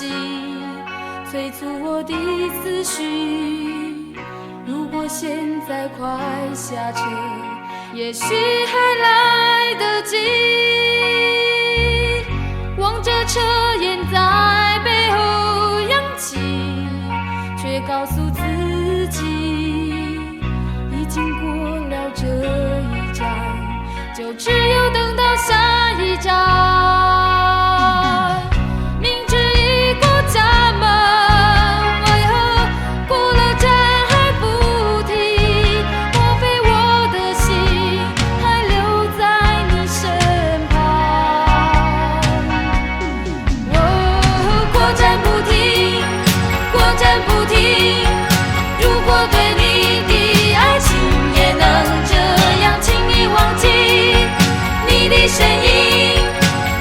息，催促我的思绪。如果现在快下车，也许还来得及。望着车烟在背后扬起，却告诉自己，已经过了这一站，就只有等到下一站。明知已过家门，为何过了站还不停？莫非我的心还留在你身旁？过站不停，过站不停。如果对你的爱情也能这样轻易忘记，你的身影，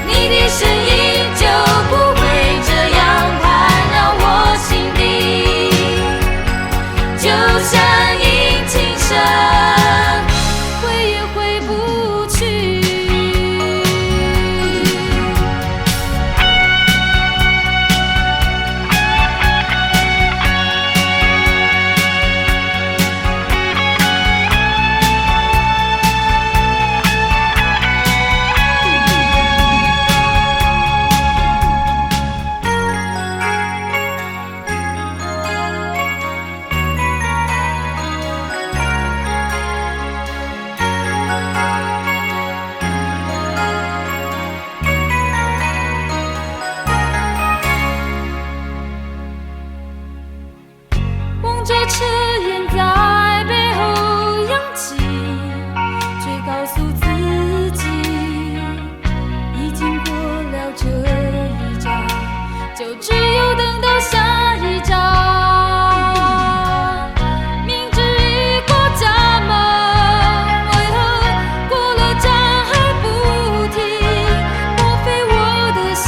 你的身影就不会这样盘绕我心底，就像引擎声，回也回不去。望着车烟在背后扬起，却告诉自己，已经过了这一站，就只有等到下一站。明知已过家门，为何过了站还不停？莫非我的心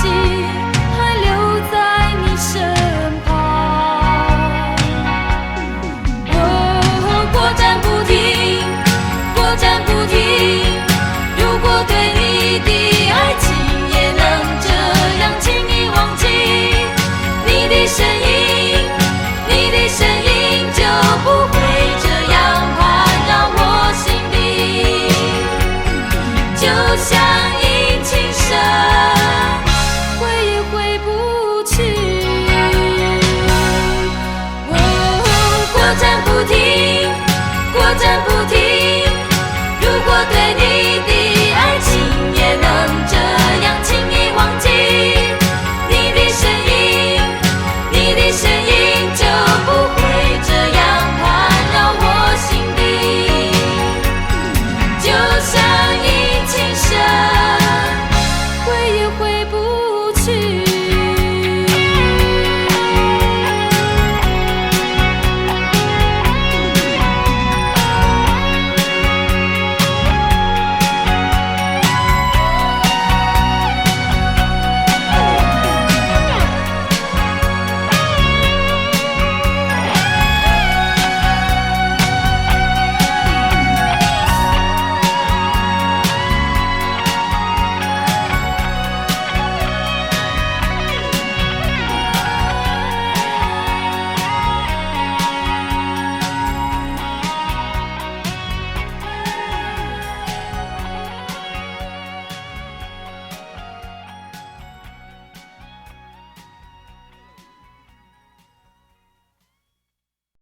还留在你身旁？过站不停，过站不停。如果对你的爱情也能这样轻易忘记，你的身影，你的身影就不会这样盘绕我心底，就像引擎声，回也回不去。